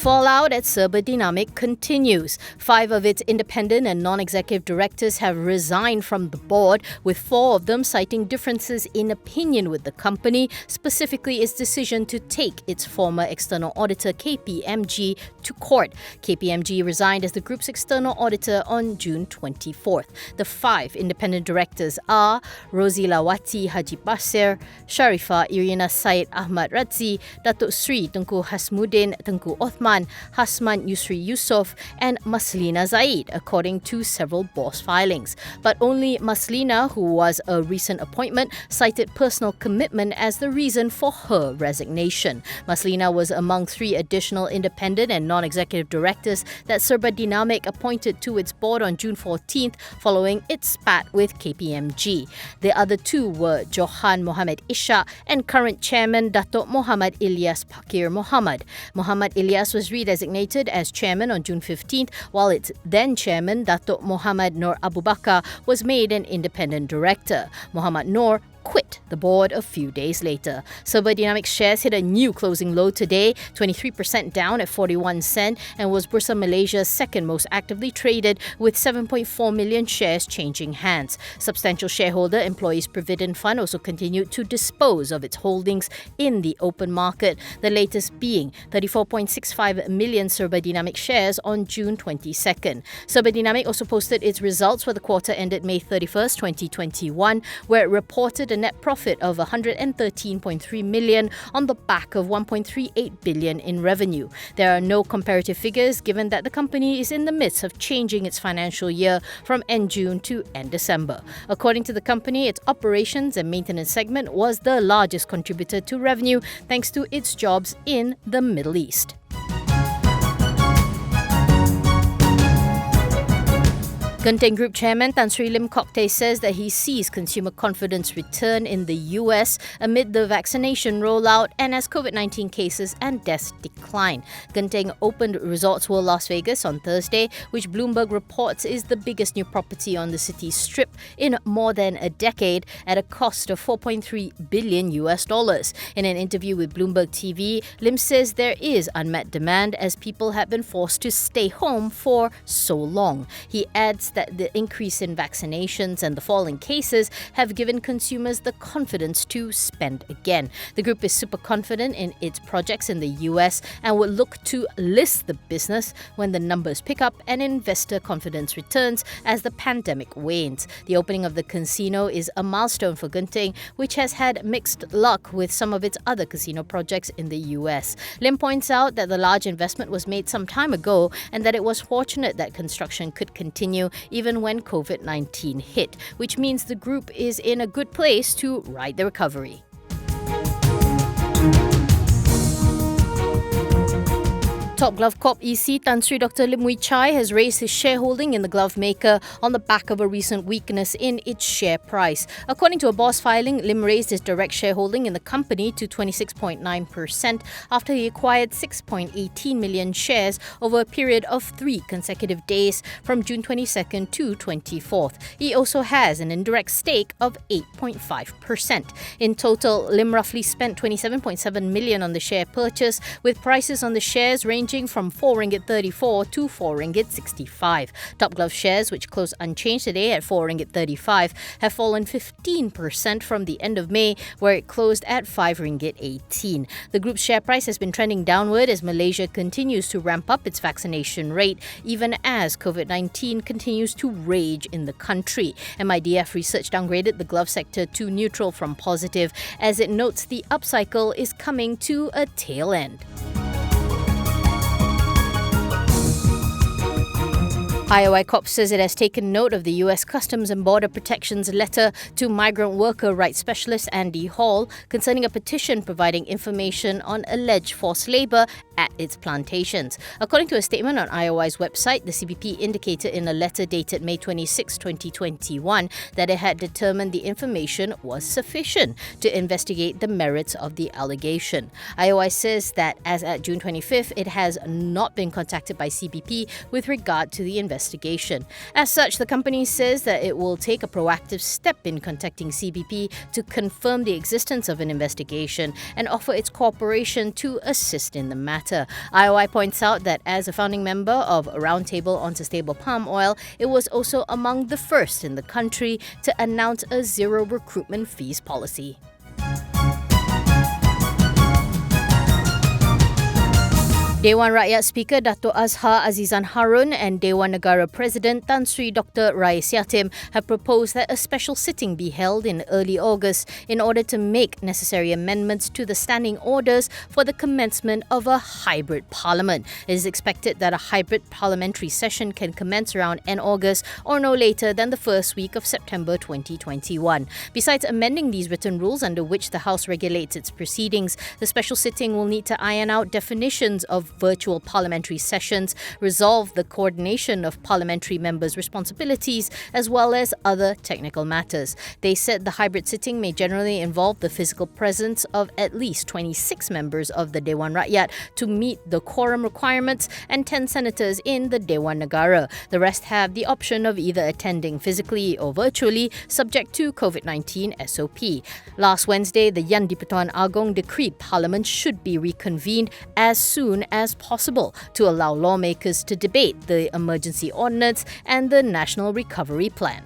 fallout at Serba Dinamik continues. 5 of its independent and non-executive directors have resigned from the board, with 4 of them citing differences in opinion with the company, specifically its decision to take its former external auditor KPMG to court. KPMG resigned as the group's external auditor on June 24th. The 5 independent directors are Rozilawati Haji Basir, Sharifah Irina Said Ahmad Radzi, Datuk Sri Tunku Hasmuddin Tunku Othman, Hasman Yusri Yusof and Maslina Zaid, according to several boss filings. But only Maslina, who was a recent appointment, cited personal commitment as the reason for her resignation. Maslina was among 3 additional independent and non-executive directors that Serba Dinamik appointed to its board on June 14th following its spat with KPMG. The other 2 were Johan Mohamed Ishak and current chairman Datuk Muhammad Ilyas Pakir Muhammad. Muhammad Ilyas was redesignated as chairman on June 15th, while its then chairman Datuk Muhammad Nur Abu Bakar was made an independent director. Muhammad Nur quit the board a few days later. Serba Dinamik shares hit a new closing low today, 23% down at 41 cent, and was Bursa Malaysia's second most actively traded, with 7.4 million shares changing hands. Substantial shareholder Employees Provident Fund also continued to dispose of its holdings in the open market, the latest being 34.65 million Serba Dinamik shares on June 22nd. Serba Dinamik also posted its results for the quarter ended May 31st, 2021, where it reported a net profit of 113.3 million on the back of 1.38 billion in revenue. There are no comparative figures given that the company is in the midst of changing its financial year from end June to end December. According to the company, its operations and maintenance segment was the largest contributor to revenue thanks to its jobs in the Middle East. Genting Group Chairman Tan Sri Lim Kok Teh says that he sees consumer confidence return in the US amid the vaccination rollout and as COVID-19 cases and deaths decline. Genting opened Resorts World Las Vegas on Thursday, which Bloomberg reports is the biggest new property on the city's strip in more than a decade, at a cost of $4.3 billion. In an interview with Bloomberg TV, Lim says there is unmet demand as people have been forced to stay home for so long. He adds that the increase in vaccinations and the fall in cases have given consumers the confidence to spend again. The group is super confident in its projects in the US and will look to list the business when the numbers pick up and investor confidence returns as the pandemic wanes. The opening of the casino is a milestone for Genting, which has had mixed luck with some of its other casino projects in the US. Lim points out that the large investment was made some time ago and that it was fortunate that construction could continue even when COVID-19 hit, which means the group is in a good place to ride the recovery. Top Glove Corp EC Tan Sri Dr. Lim Wee Chai has raised his shareholding in the glove maker on the back of a recent weakness in its share price. According to a boss filing, Lim raised his direct shareholding in the company to 26.9% after he acquired 6.18 million shares over a period of 3 consecutive days from June 22nd to 24th. He also has an indirect stake of 8.5%. In total, Lim roughly spent 27.7 million on the share purchase, with prices on the shares ranging from 4 ringgit 34 to 4 ringgit 65. Top Glove shares, which closed unchanged today at 4 ringgit 35, have fallen 15% from the end of May, where it closed at 5 ringgit 18. The group's share price has been trending downward as Malaysia continues to ramp up its vaccination rate, even as COVID-19 continues to rage in the country. MIDF Research downgraded the glove sector to neutral from positive, as it notes the upcycle is coming to a tail end. IOI Corp says it has taken note of the U.S. Customs and Border Protection's letter to migrant worker rights specialist Andy Hall concerning a petition providing information on alleged forced labour at its plantations. According to a statement on IOI's website, the CBP indicated in a letter dated May 26, 2021, that it had determined the information was sufficient to investigate the merits of the allegation. IOI says that as at June 25th, it has not been contacted by CBP with regard to the investigation. As such, the company says that it will take a proactive step in contacting CBP to confirm the existence of an investigation and offer its cooperation to assist in the matter. matter. IOI points out that as a founding member of a roundtable on sustainable palm oil, it was also among the first in the country to announce a zero recruitment fees policy. Dewan Rakyat Speaker Dato' Azhar Azizan Harun and Dewan Negara President Tan Sri Dr. Rais Yatim have proposed that a special sitting be held in early August in order to make necessary amendments to the standing orders for the commencement of a hybrid parliament. It is expected that a hybrid parliamentary session can commence around end August or no later than the first week of September 2021. Besides amending these written rules under which the House regulates its proceedings, the special sitting will need to iron out definitions of virtual parliamentary sessions, resolve the coordination of parliamentary members' responsibilities, as well as other technical matters. They said the hybrid sitting may generally involve the physical presence of at least 26 members of the Dewan Rakyat to meet the quorum requirements and 10 senators in the Dewan Negara. The rest have the option of either attending physically or virtually, subject to COVID-19 SOP. Last Wednesday, the Yang di-Pertuan Agong decreed Parliament should be reconvened as soon as possible to allow lawmakers to debate the emergency ordinance and the National Recovery Plan.